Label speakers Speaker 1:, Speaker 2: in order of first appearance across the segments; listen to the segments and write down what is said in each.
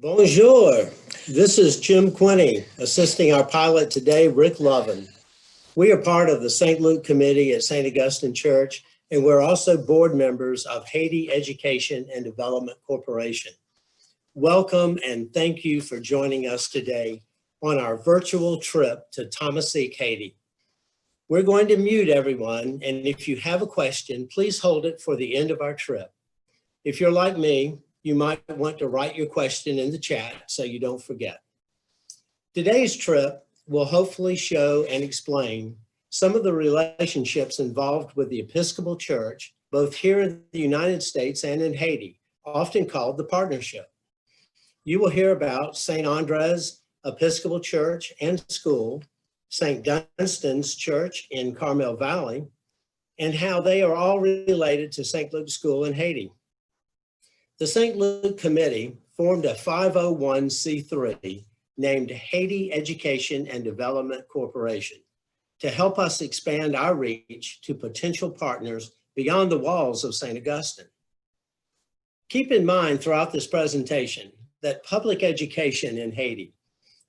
Speaker 1: Bonjour, this is Jim Quinney, assisting our pilot today, Rick Lovin. We are part of the St. Luke Committee at St. Augustine Church, and we're also board members of Haiti Education and Development Corporation. Welcome and thank you for joining us today on our virtual trip to Thomassique, Haiti. We're going to mute everyone, and if you have a question, please hold it for the end of our trip. If you're like me, you might want to write your question in the chat so you don't forget. Today's trip will hopefully show and explain some of the relationships involved with the Episcopal Church, both here in the United States and in Haiti, often called the Partnership. You will hear about St. Andre's Episcopal Church and School, St. Dunstan's Church in Carmel Valley, and how they are all related to St. Luke's School in Haiti. The St. Luke Committee formed a 501c3 named Haiti Education and Development Corporation to help us expand our reach to potential partners beyond the walls of St. Augustine. Keep in mind throughout this presentation that public education in Haiti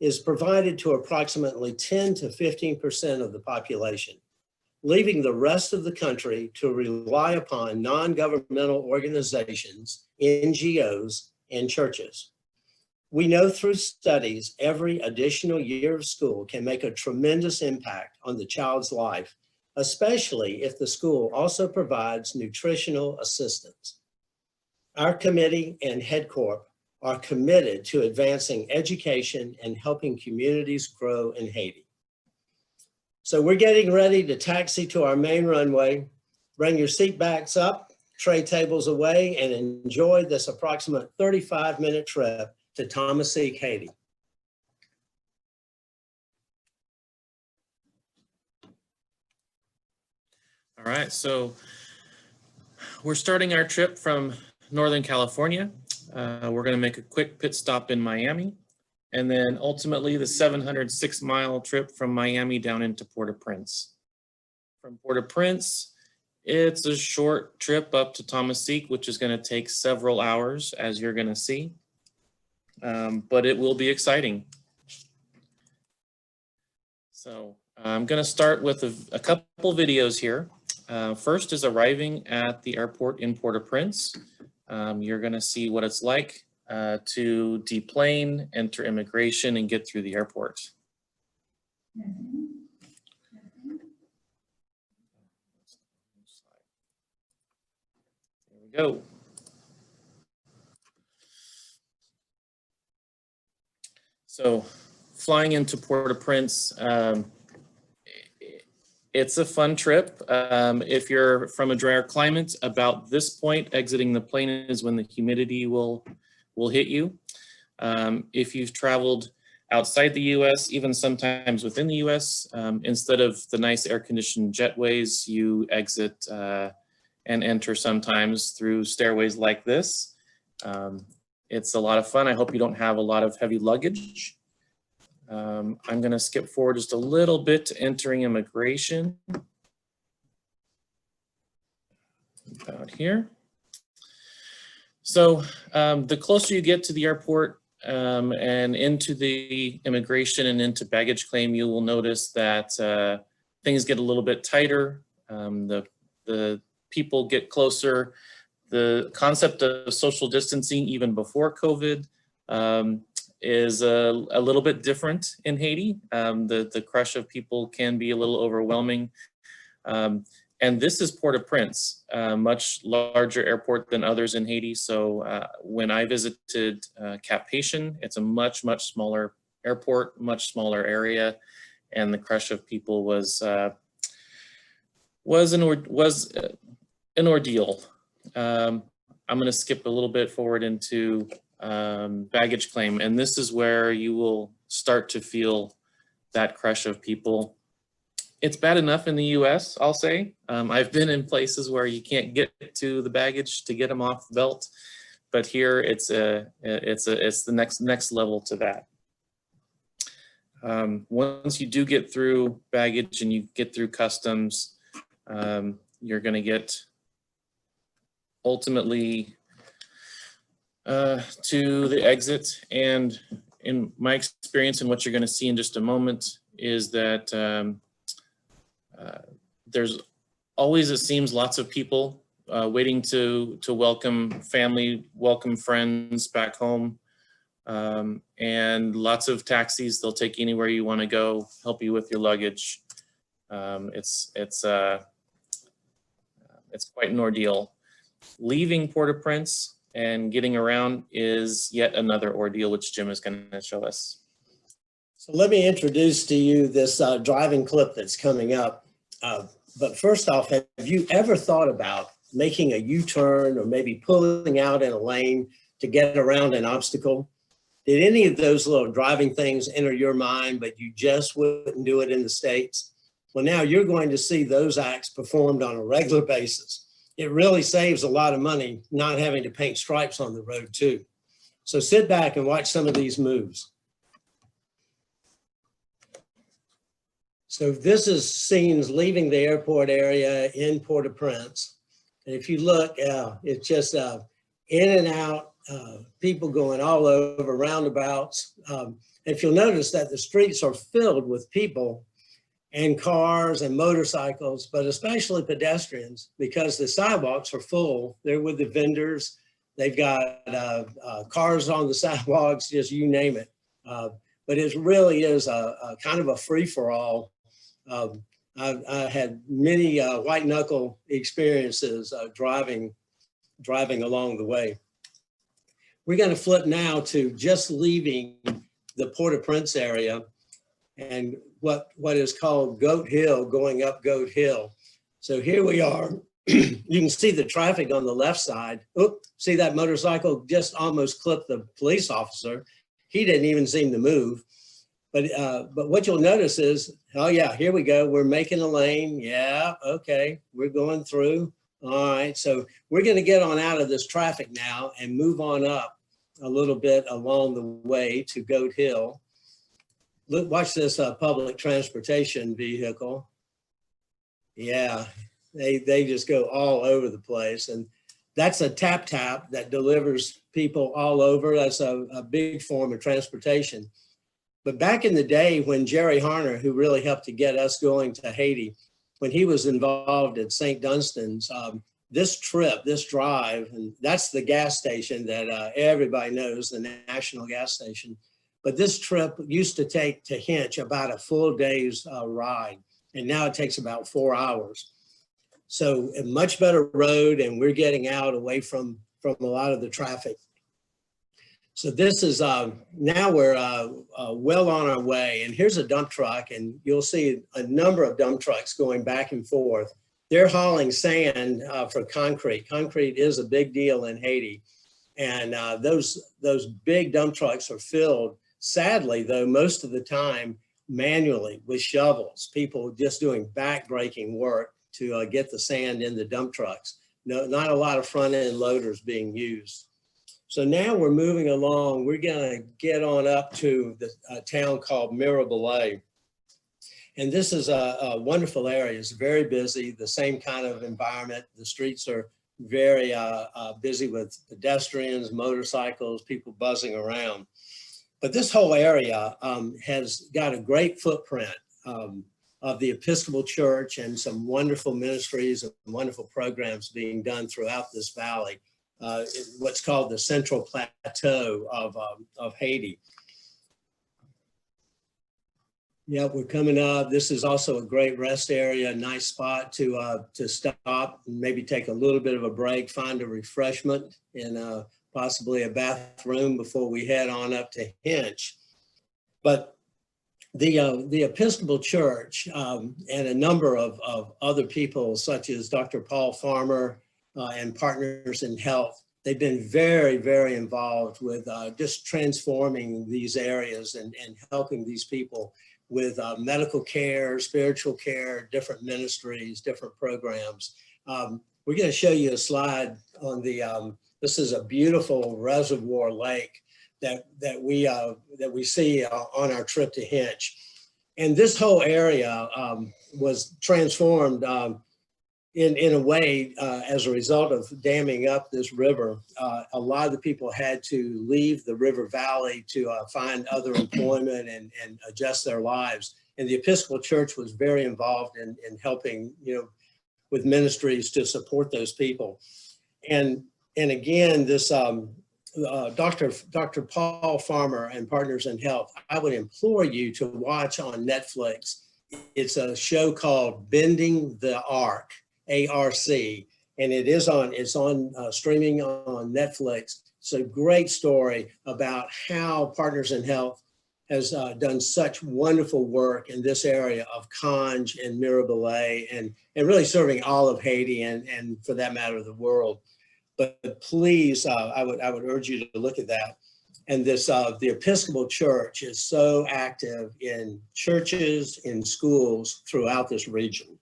Speaker 1: is provided to approximately 10 to 15% of the population, leaving the rest of the country to rely upon non-governmental organizations, NGOs, and churches. We know through studies every additional year of school can make a tremendous impact on the child's life, especially if the school also provides nutritional assistance. Our committee and HeadCorp are committed to advancing education and helping communities grow in Haiti. So we're getting ready to taxi to our main runway. Bring your seat backs up, tray tables away, and enjoy this approximate 35-minute trip to Thomassique, Haiti.
Speaker 2: All right, so we're starting our trip from Northern California. We're going to make a quick pit stop in Miami, and then ultimately the 706-mile trip from Miami down into Port-au-Prince. From Port-au-Prince, it's a short trip up to Thomassique, which is going to take several hours, as you're going to see, but it will be exciting. So I'm going to start with a couple videos here. First is arriving at the airport in Port-au-Prince. You're going to see what it's like to deplane, enter immigration, and get through the airport. Here we go. So flying into Port-au-Prince, it's a fun trip. If you're from a drier climate, about this point, exiting the plane is when the humidity will hit you. If you've traveled outside the US, even sometimes within the US, instead of the nice air-conditioned jetways, you exit and enter sometimes through stairways like this. It's a lot of fun. I hope you don't have a lot of heavy luggage. I'm going to skip forward just a little bit to entering immigration. About here. So the closer you get to the airport and into the immigration and into baggage claim, you will notice that things get a little bit tighter. The people get closer. The concept of social distancing, even before COVID, is a little bit different in Haiti. The crush of people can be a little overwhelming. And this is Port-au-Prince, a much larger airport than others in Haiti. So when I visited Cap-Haïtien, it's a much smaller airport, much smaller area, and the crush of people was an ordeal. I'm going to skip a little bit forward into baggage claim, and this is where you will start to feel that crush of people. It's bad enough in the US, I'll say. I've been in places where you can't get to the baggage to get them off the belt, but here it's the next level to that. Once you do get through baggage and you get through customs, you're going to get ultimately to the exit. And in my experience and what you're going to see in just a moment is that there's always, it seems, lots of people waiting to welcome family, welcome friends back home. And lots of taxis. They'll take you anywhere you want to go, help you with your luggage. It's quite an ordeal. Leaving Port-au-Prince and getting around is yet another ordeal, which Jim is going to show us.
Speaker 1: So let me introduce to you this driving clip that's coming up. But first off, have you ever thought about making a U-turn or maybe pulling out in a lane to get around an obstacle? Did any of those little driving things enter your mind, but you just wouldn't do it in the States? Well, now you're going to see those acts performed on a regular basis. It really saves a lot of money not having to paint stripes on the road too. So sit back and watch some of these moves. So this is scenes leaving the airport area in Port-au-Prince. And if you look, it's just in and out, people going all over, roundabouts. If you'll notice that the streets are filled with people and cars and motorcycles, but especially pedestrians, because the sidewalks are full. They're with the vendors. They've got cars on the sidewalks, just you name it. But it really is a kind of a free-for-all. I had many white knuckle experiences driving along the way. We're going to flip now to just leaving the Port-au-Prince area and what is called Goat Hill, going up Goat Hill. So here we are. You can see the traffic on the left side. Oop, see that motorcycle just almost clipped the police officer. He didn't even seem to move. But what you'll notice is, oh yeah, here we go. We're making a lane. Yeah, okay, we're going through. All right, so we're going to get on out of this traffic now and move on up a little bit along the way to Goat Hill. Look, watch this public transportation vehicle. Yeah, they just go all over the place. And that's a tap-tap that delivers people all over. That's a big form of transportation. But back in the day when Jerry Harner, who really helped to get us going to Haiti, when he was involved at St. Dunstan's, this trip, this drive, and that's the gas station that everybody knows, the national gas station. But this trip used to take to Hinche about a full day's ride, and now it takes about 4 hours. So a much better road, and we're getting out away from a lot of the traffic. So this is, now we're well on our way, and here's a dump truck, and you'll see a number of dump trucks going back and forth. They're hauling sand for concrete. Concrete is a big deal in Haiti, and those big dump trucks are filled, sadly though, most of the time manually with shovels, people just doing back-breaking work to get the sand in the dump trucks. No, not a lot of front-end loaders being used. So now we're moving along. We're going to get on up to the town called Mirabelet. And this is a wonderful area. It's very busy, the same kind of environment. The streets are very busy with pedestrians, motorcycles, people buzzing around. But this whole area has got a great footprint of the Episcopal Church and some wonderful ministries and wonderful programs being done throughout this valley. What's called the Central Plateau of Haiti. Yeah, we're coming up. This is also a great rest area, a nice spot to stop and maybe take a little bit of a break, find a refreshment and possibly a bathroom before we head on up to Hinche. But the Episcopal Church and a number of other people, such as Dr. Paul Farmer, and Partners in Health. They've been very, very involved with just transforming these areas and helping these people with medical care, spiritual care, different ministries, different programs. We're going to show you a slide on the, this is a beautiful reservoir lake that we see on our trip to Hinche. And this whole area was transformed in a way, as a result of damming up this river, a lot of the people had to leave the river valley to find other employment and adjust their lives. And the Episcopal Church was very involved in helping, with ministries to support those people. And again, this Dr. Paul Farmer and Partners in Health, I would implore you to watch on Netflix. It's a show called Bending the Arc, ARC, and it's on streaming on Netflix. It's a great story about how Partners in Health has done such wonderful work in this area of Conge and Mirabelet and really serving all of Haiti and for that matter, the world. But please, I would urge you to look at that. And this, the Episcopal Church is so active in churches, in schools throughout this region.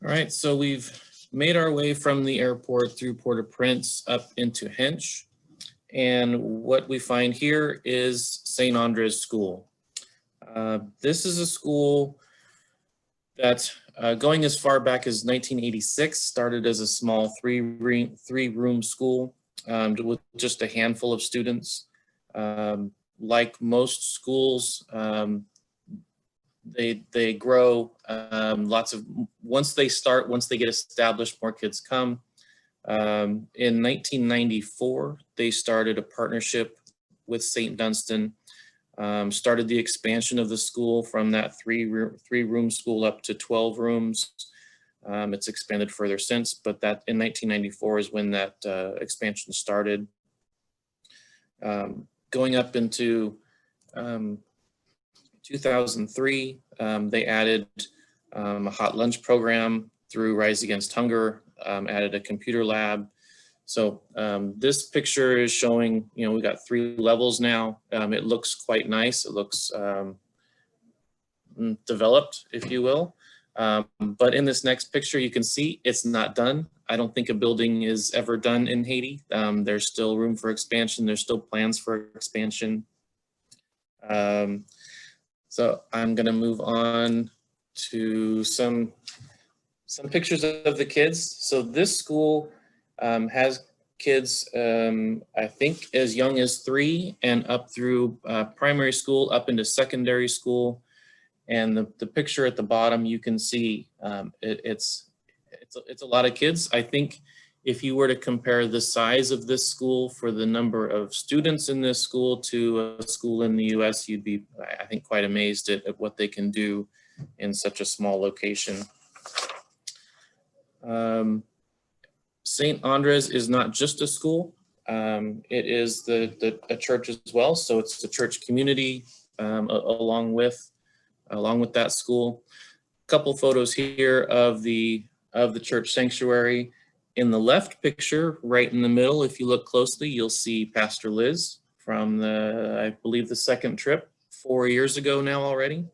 Speaker 2: All right, so we've made our way from the airport through Port-au-Prince up into Hinche. And what we find here is St. Andre's School. This is a school that going as far back as 1986, started as a small three-room school with just a handful of students. Like most schools, they grow once they get established, more kids come. In 1994, they started a partnership with St. Dunstan, started the expansion of the school from that three-room school up to 12 rooms. It's expanded further since, but that in 1994 is when that expansion started. Going up into 2003, they added a hot lunch program through Rise Against Hunger, added a computer lab. So this picture is showing, we got 3 levels now. It looks quite nice. It looks developed, if you will. But in this next picture, you can see it's not done. I don't think a building is ever done in Haiti. There's still room for expansion. There's still plans for expansion. So I'm gonna move on to some pictures of the kids. So this school has kids, I think as young as 3 and up through primary school, up into secondary school. And the picture at the bottom, you can see it's a lot of kids. I think if you were to compare the size of this school for the number of students in this school to a school in the US, you'd be, I think, quite amazed at what they can do in such a small location. St. Andres is not just a school. It is a church as well. So it's the church community along with that school. A couple photos here of the church sanctuary. In the left picture, right in the middle, if you look closely, you'll see Pastor Liz from I believe the second trip 4 years ago now already.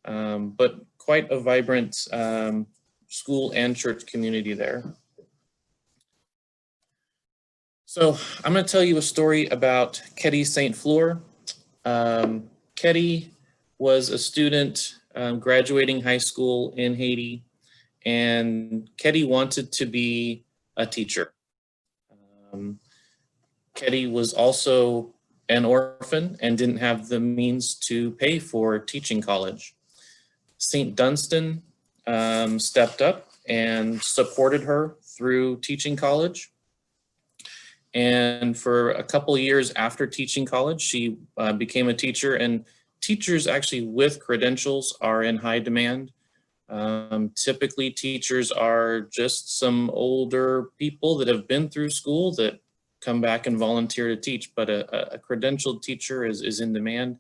Speaker 2: But quite a vibrant school and church community there. So I'm going to tell you a story about Ketty St. Fleur. Ketty was a student graduating high school in Haiti, and Ketty wanted to be a teacher. Ketty was also an orphan and didn't have the means to pay for teaching college. St. Dunstan stepped up and supported her through teaching college. And for a couple of years after teaching college, she became a teacher, and teachers actually with credentials are in high demand. Typically teachers are just some older people that have been through school that come back and volunteer to teach, but a credentialed teacher is in demand.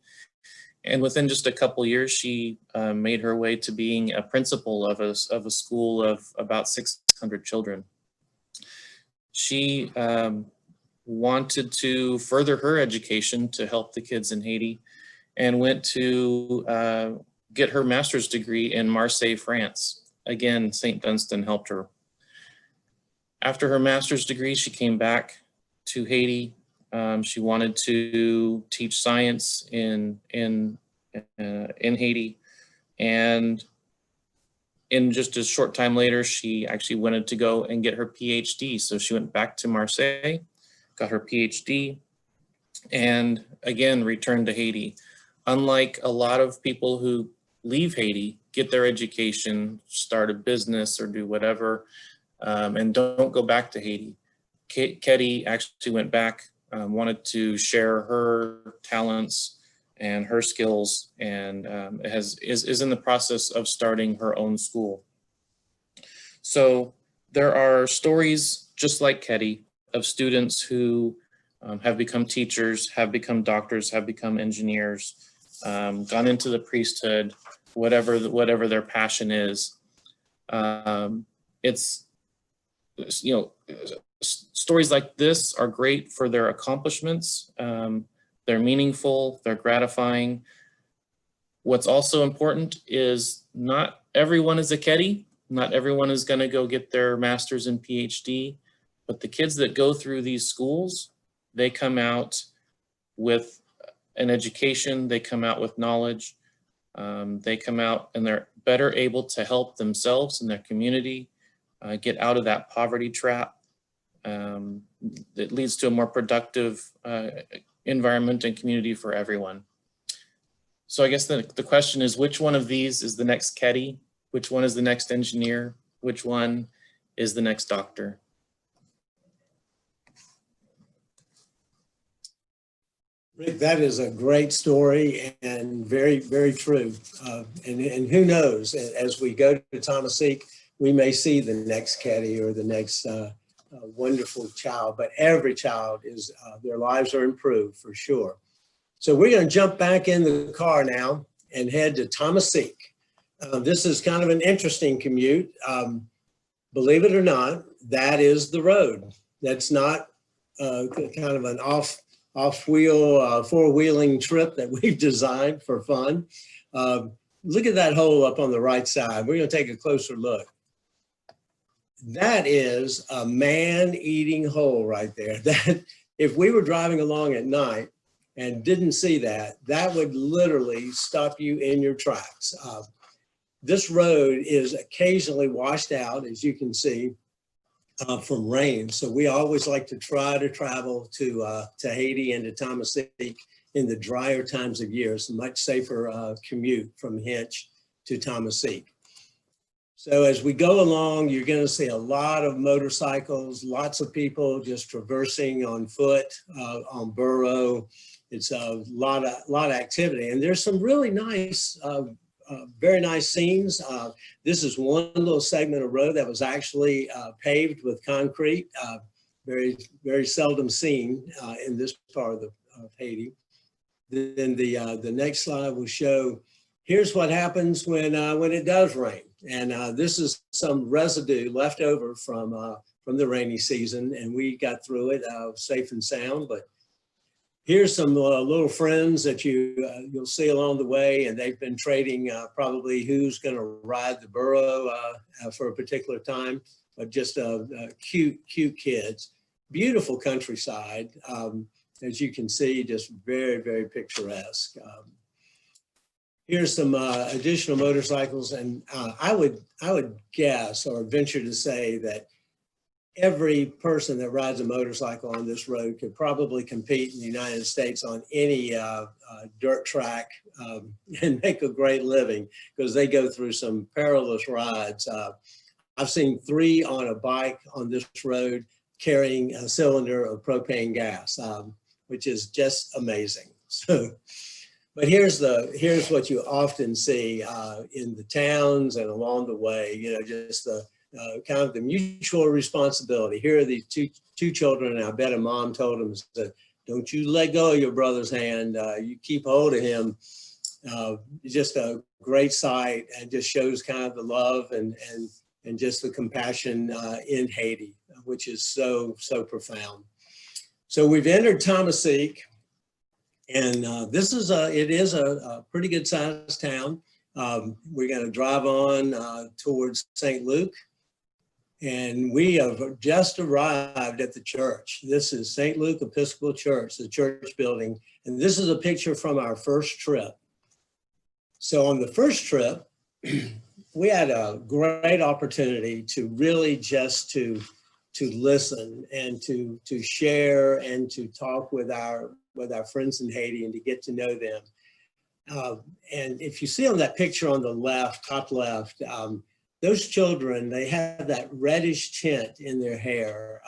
Speaker 2: And within just a couple years, she made her way to being a principal of a school of about 600 children. She wanted to further her education to help the kids in Haiti and went to get her master's degree in Marseille, France. Again, St. Dunstan helped her. After her master's degree, she came back to Haiti. She wanted to teach science in Haiti, and in just a short time later, she actually wanted to go and get her PhD. So she went back to Marseille, got her PhD, and again, returned to Haiti. Unlike a lot of people who leave Haiti, get their education, start a business or do whatever, and don't go back to Haiti, Ketty actually went back, wanted to share her talents and her skills, and is in the process of starting her own school. So there are stories just like Ketty of students who have become teachers, have become doctors, have become engineers, gone into the priesthood, whatever their passion is. It's, you know, stories like this are great for their accomplishments. They're meaningful, they're gratifying. What's also important is not everyone is a Ketty, not everyone is going to go get their master's and PhD, but the kids that go through these schools, they come out with an education, they come out with knowledge, they come out and they're better able to help themselves and their community get out of that poverty trap. It leads to a more productive environment and community for everyone. So I guess the question is, which one of these is the next Ketty? Which one is the next engineer? Which one is the next doctor?
Speaker 1: Rick, that is a great story and very, very true. And who knows, as we go to Thomassique, we may see the next Ketty or the next wonderful child, but every child is, their lives are improved for sure. So we're going to jump back in the car now and head to Thomassique. This is kind of an interesting commute. Believe it or not, that is the road. That's not kind of an off-wheel, four-wheeling trip that we've designed for fun. Look at that hole up on the right side. We're going to take a closer look. That is a man-eating hole right there. That if we were driving along at night and didn't see that, that would literally stop you in your tracks. This road is occasionally washed out, as you can see, from rain. So we always like to try to travel to Haiti and to Thomassique in the drier times of year. It's a much safer commute from Hinche to Thomassique. So as we go along, you're going to see a lot of motorcycles, lots of people just traversing on foot, on burro. It's a lot of activity, and there's some really nice, very nice scenes. This is one little segment of road that was actually paved with concrete, very seldom seen in this part of Haiti. Then the next slide will show, here's what happens when it does rain. And this is some residue left over from the rainy season, and we got through it safe and sound. But here's some little friends that you'll see along the way, and they've been trading probably who's going to ride the burro for a particular time. But just cute kids, beautiful countryside, as you can see, just very, very picturesque. Here's some additional motorcycles, and I would guess or venture to say that every person that rides a motorcycle on this road could probably compete in the United States on any dirt track and make a great living, because they go through some perilous rides. I've seen 3 on a bike on this road carrying a cylinder of propane gas, which is just amazing. So. But here's what you often see in the towns and along the way, you know, just the kind of the mutual responsibility. Here are these two children, and I bet a mom told them, that, don't you let go of your brother's hand, you keep hold of him. Just a great sight, and just shows kind of the love and just the compassion in Haiti, which is so profound. So we've entered Thomassique. And this is it is a pretty good sized town. We're going to drive on towards St. Luke, and we have just arrived at the church. This is St. Luke Episcopal Church, the church building, and this is a picture from our first trip. So on the first trip, we had a great opportunity to really just to listen and to share and to talk with our friends in Haiti and to get to know them. And if you see on that picture on the left, top left, those children, they have that reddish tint in their hair,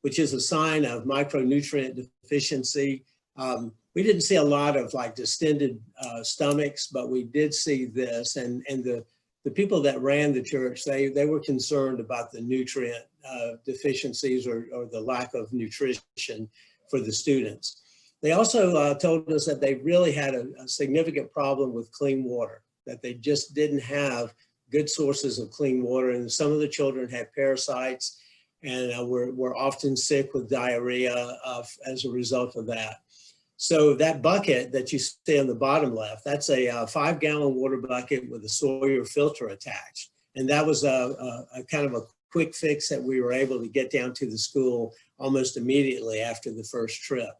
Speaker 1: which is a sign of micronutrient deficiency. We didn't see a lot of like distended stomachs, but we did see this. And the people that ran the church, they were concerned about the nutrient deficiencies or the lack of nutrition for the students. They also told us that they really had a significant problem with clean water, that they just didn't have good sources of clean water. And some of the children had parasites and were often sick with diarrhea as a result of that. So that bucket that you see on the bottom left, that's a 5-gallon water bucket with a Sawyer filter attached. And that was a kind of a quick fix that we were able to get down to the school almost immediately after the first trip.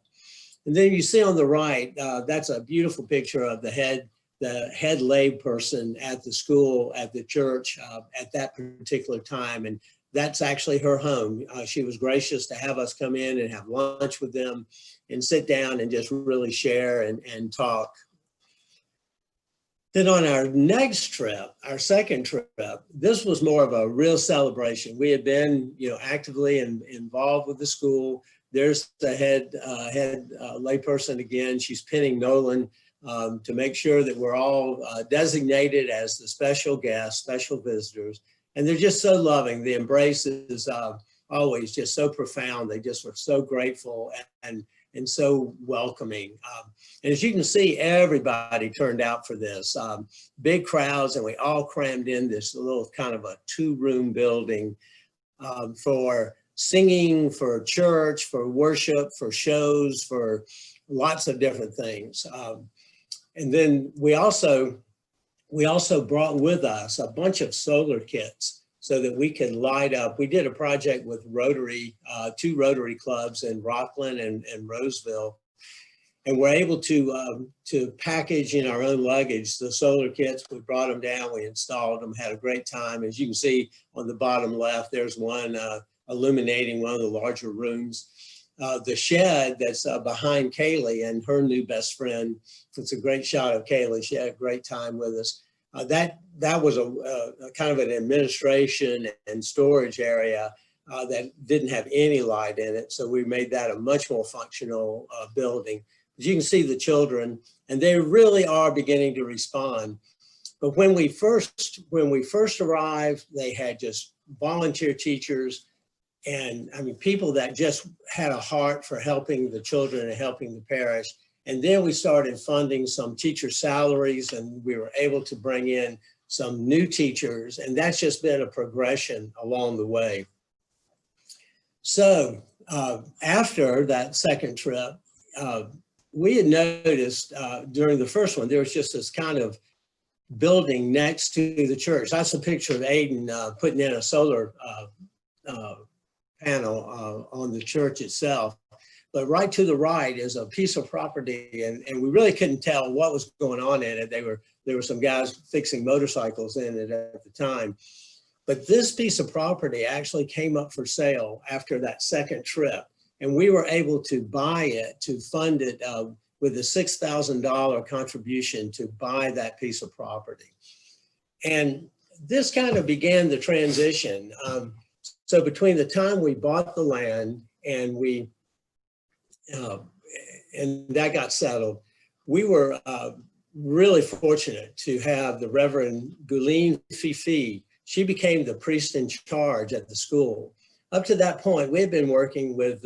Speaker 1: And then you see on the right, that's a beautiful picture of the head lay person at the school, at the church at that particular time. And that's actually her home. She was gracious to have us come in and have lunch with them and sit down and just really share and talk. Then on our next trip, our second trip, this was more of a real celebration. We had been, actively involved with the school. There's the head layperson again. She's pinning Nolan to make sure that we're all designated as the special guests, special visitors. And they're just so loving. The embrace is always just so profound. They just were so grateful and so welcoming. And as you can see, everybody turned out for this. Big crowds, and we all crammed in this little kind of a 2-room building for singing, for church, for worship, for shows, for lots of different things. And then we also brought with us a bunch of solar kits so that we could light up. We did a project with Rotary, 2 Rotary clubs in Rockland and Roseville. And we're able to package in our own luggage the solar kits. We brought them down, we installed them, had a great time. As you can see on the bottom left, there's one illuminating one of the larger rooms. The shed that's behind Kaylee and her new best friend. It's a great shot of Kaylee. She had a great time with us. That was a kind of an administration and storage area that didn't have any light in it. So we made that a much more functional building. As you can see the children, and they really are beginning to respond. But when we first arrived, they had just volunteer teachers and people that just had a heart for helping the children and helping the parish. And then we started funding some teacher salaries, and we were able to bring in some new teachers, and that's just been a progression along the way. So after that second trip, we had noticed during the first one, there was just this kind of building next to the church. That's a picture of Aiden putting in a solar panel on the church itself. But right to the right is a piece of property, and we really couldn't tell what was going on in it. There were some guys fixing motorcycles in it at the time. But this piece of property actually came up for sale after that second trip. And we were able to buy it, to fund it with a $6,000 contribution to buy that piece of property. And this kind of began the transition. So between the time we bought the land and and that got settled, we were really fortunate to have the Reverend Gouline Fifi. She became the priest in charge at the school. Up to that point, we had been working with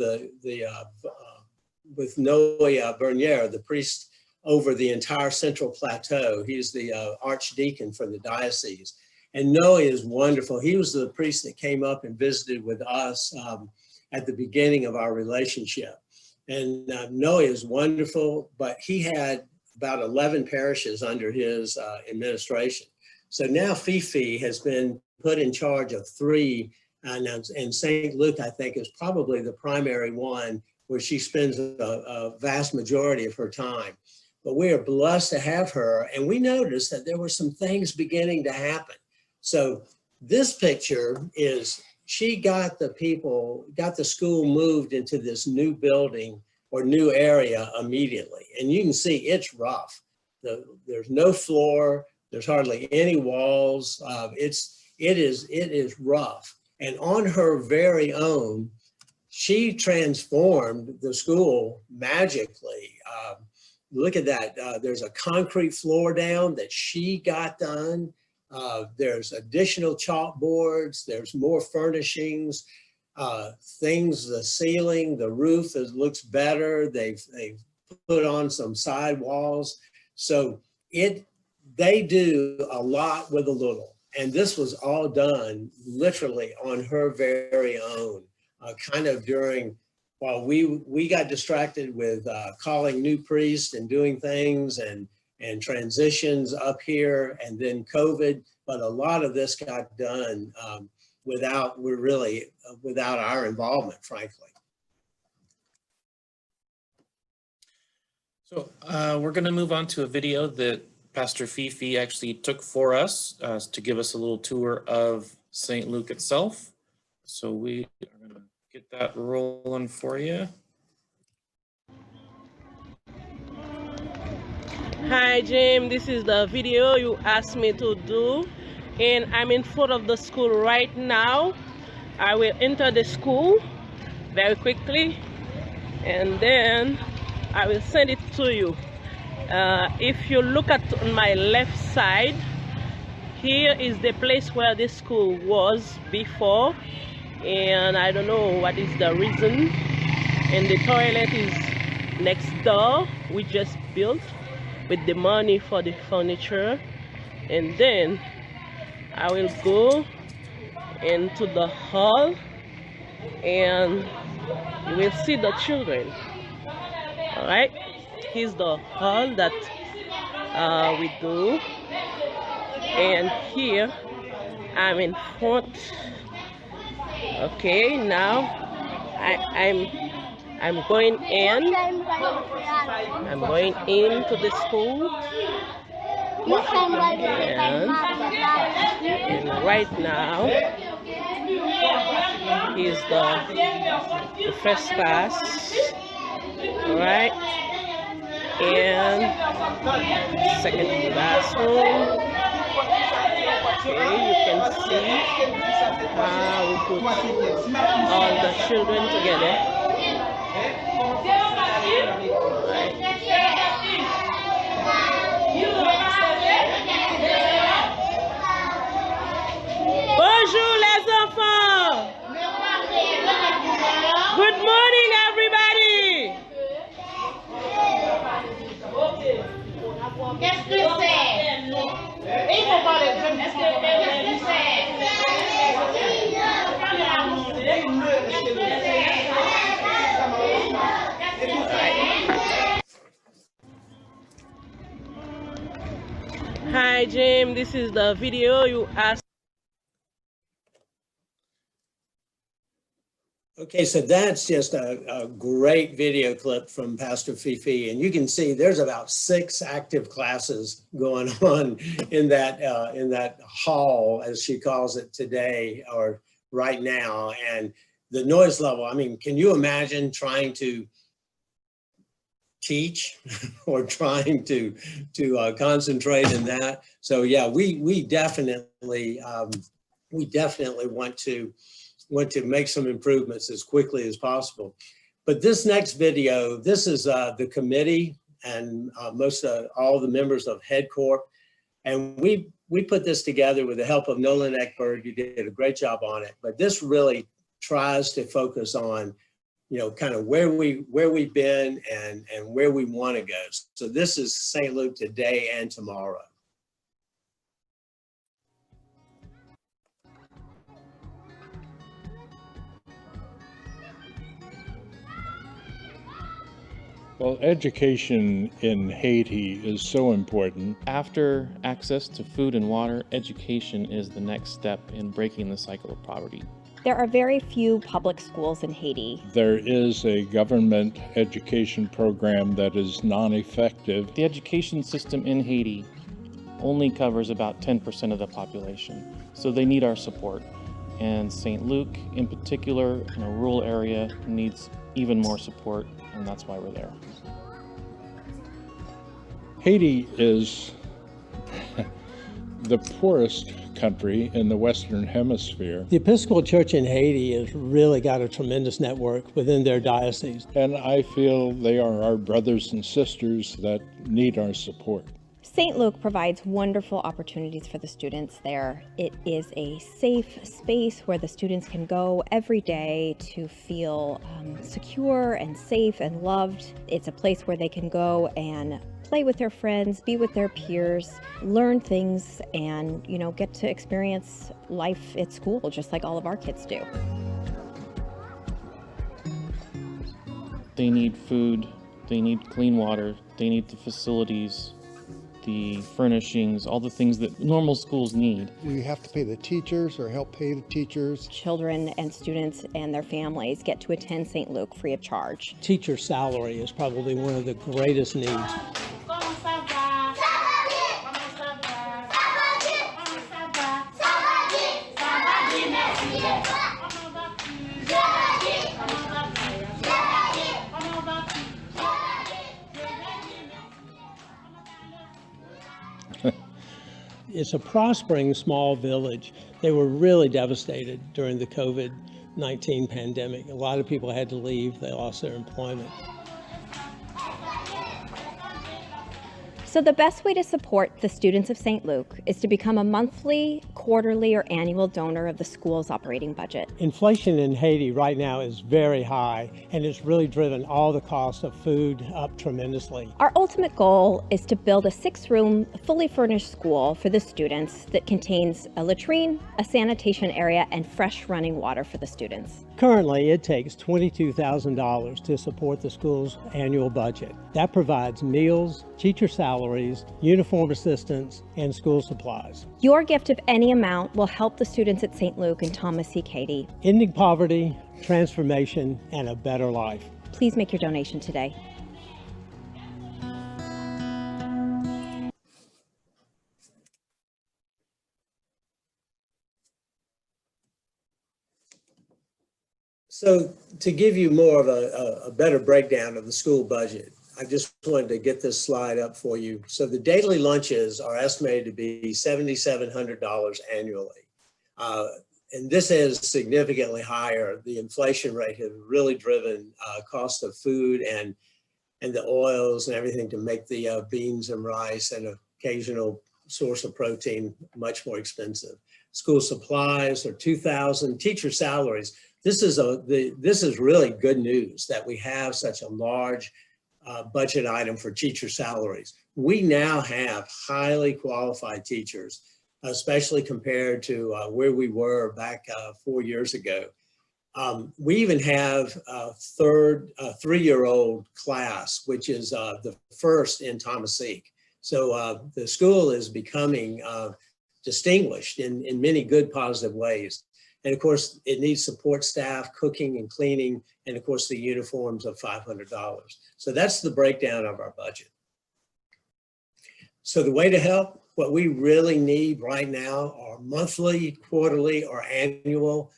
Speaker 1: with Noe Bernier, the priest over the entire Central Plateau. He's the archdeacon for the diocese. And Noe is wonderful. He was the priest that came up and visited with us at the beginning of our relationship. And Noe is wonderful, but he had about 11 parishes under his administration. So now Fifi has been put in charge of 3, and St. Luke, I think, is probably the primary one where she spends a vast majority of her time. But we are blessed to have her, and we noticed that there were some things beginning to happen. So this picture is, she got the school moved into this new building or new area immediately. And you can see it's rough. There's no floor, there's hardly any walls. It is rough. And on her very own, she transformed the school magically. Look at that. There's a concrete floor down that she got done. There's additional chalkboards. There's more furnishings, the ceiling, the roof looks better. They've put on some side walls. So they do a lot with a little. And this was all done literally on her very own, kind of while we got distracted with calling new priests and doing things and transitions up here, and then COVID, but a lot of this got done without our involvement, frankly.
Speaker 2: So we're going to move on to a video that Pastor Fifi actually took for us to give us a little tour of St. Luke itself. So we are going to get that rolling for you.
Speaker 3: Hi Jim, this is the video you asked me to do, and I'm in front of the school right now. I will enter the school very quickly and then I will send it to you. If you look at my left side, here is the place where this school was before, and I don't know what is the reason. And the toilet is next door, we just built with the money for the furniture. And then I will go into the hall and you will see the children. All right, here's the hall that we do, and here I'm in front. Okay, now I'm going in. I'm going into the school, and right now is the first class. All right, and second classroom. Okay, you can see how we put all the children together. Right. Bonjour les enfants. Good morning everybody.
Speaker 4: Qu'est-ce que c'est? Il faut parler. Qu'est-ce que c'est?
Speaker 3: Hi Jim, this is the video you asked.
Speaker 1: Okay, so that's just a great video clip from Pastor Fifi, and you can see there's about 6 active classes going on in that hall, as she calls it today or right now. And the noise level, I mean, can you imagine trying to teach or trying to concentrate in that? So yeah, we definitely want to make some improvements as quickly as possible. But this next video, this is the committee and all the members of Head Corp. And we put this together with the help of Nolan Eckberg. You did a great job on it. But this really tries to focus on, kind of where we've been and where we want to go. So this is St. Luke today and tomorrow.
Speaker 5: Well, education in Haiti is so important.
Speaker 2: After access to food and water, education is the next step in breaking the cycle of poverty.
Speaker 6: There are very few public schools in Haiti.
Speaker 5: There is a government education program that is non-effective.
Speaker 2: The education system in Haiti only covers about 10% of the population. So they need our support. And St. Luke, in particular, in a rural area, needs even more support, and that's why we're there.
Speaker 5: Haiti is the poorest country in the Western Hemisphere,
Speaker 1: The Episcopal Church in Haiti has really got a tremendous network within their diocese.
Speaker 5: and I feel they are our brothers and sisters that need our support.
Speaker 6: St. Luke provides wonderful opportunities for the students there. It is a safe space where the students can go every day to feel secure and safe and loved. It's a place where they can go and play with their friends, be with their peers, learn things, and get to experience life at school just like all of our kids do.
Speaker 2: They need food, they need clean water, they need the facilities, the furnishings, all the things that normal schools need.
Speaker 7: Do you have to pay the teachers or help pay the teachers?
Speaker 6: Children and students and their families get to attend St. Luke free of charge.
Speaker 1: Teacher salary is probably one of the greatest needs.
Speaker 4: Comment ça va? Ça va bien. Comment ça va? Ça va bien. Comment ça va? Ça va bien. Ça va bien, merci. Comment vas-tu? Je vais bien. Comment vas-tu? Je vais bien. Comment vas-tu? Je vais bien. Je vais bien, merci.
Speaker 1: It's a prospering small village. They were really devastated during the COVID-19 pandemic. A lot of people had to leave. They lost their employment.
Speaker 6: So the best way to support the students of St. Luke is to become a monthly, quarterly, or annual donor of the school's operating budget.
Speaker 1: Inflation in Haiti right now is very high, and it's really driven all the cost of food up tremendously.
Speaker 6: Our ultimate goal is to build a 6-room, fully furnished school for the students that contains a latrine, a sanitation area, and fresh running water for the students.
Speaker 1: Currently, it takes $22,000 to support the school's annual budget. That provides meals, teacher salaries, uniform assistance, and school supplies.
Speaker 6: Your gift of any amount will help the students at St. Luke and Thomassique, Haiti.
Speaker 1: Ending poverty, transformation, and a better life.
Speaker 6: Please make your donation today.
Speaker 1: So to give you more of a better breakdown of the school budget, I just wanted to get this slide up for you. So the daily lunches are estimated to be $7,700 annually. And this is significantly higher. The inflation rate has really driven cost of food and the oils and everything to make the beans and rice and occasional source of protein much more expensive. School supplies are $2,000. Teacher salaries. This is really good news that we have such a large budget item for teacher salaries. We now have highly qualified teachers, especially compared to where we were back 4 years ago. We even have a 3-year-old class, which is the first in Thomassique. So the school is becoming distinguished in many good, positive ways. And of course, it needs support staff, cooking and cleaning, and of course, the uniforms of $500. So that's the breakdown of our budget. So the way to help, what we really need right now are monthly, quarterly, or annual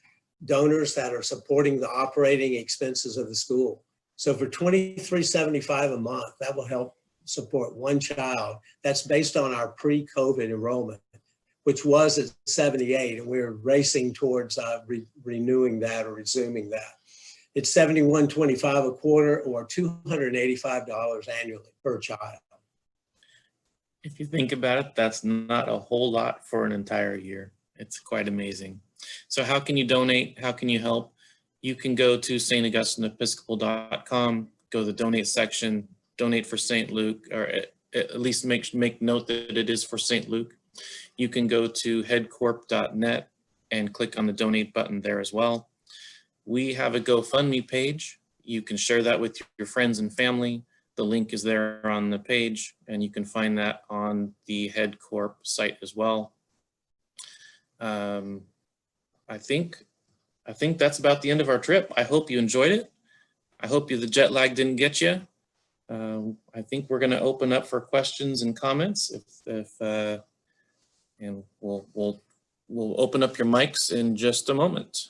Speaker 1: donors that are supporting the operating expenses of the school. So for $23.75 a month, that will help support one child. That's based on our pre-COVID enrollment, which was at 78, and we're racing towards renewing that or resuming that. It's $71.25 a quarter or $285 annually per child.
Speaker 2: If you think about it, that's not a whole lot for an entire year. It's quite amazing. So how can you donate? How can you help? You can go to staugustinepiscopal.com, go to the donate section, donate for St. Luke, or at least make note that it is for St. Luke. You can go to headcorp.net and click on the donate button there as well. We have a GoFundMe page. You can share that with your friends and family. The link is there on the page, and you can find that on the HeadCorp site as well. I think that's about the end of our trip. I hope you enjoyed it. I hope the jet lag didn't get you. I think we're going to open up for questions and comments if And we'll open up your mics in just a moment.